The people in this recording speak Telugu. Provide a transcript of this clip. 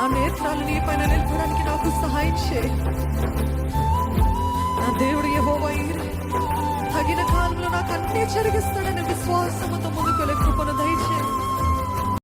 నేత్రాలు నీ పైన నిలపడానికి నాకు సహాయం చేయి. నా దేవుడు యెహోవా ఈరే, తగిన కాలంలో నాకు అన్నీ జరిగిస్తాడనే విశ్వాసముతో ముందుకు వెళ్ళే కృపను దయచేయి.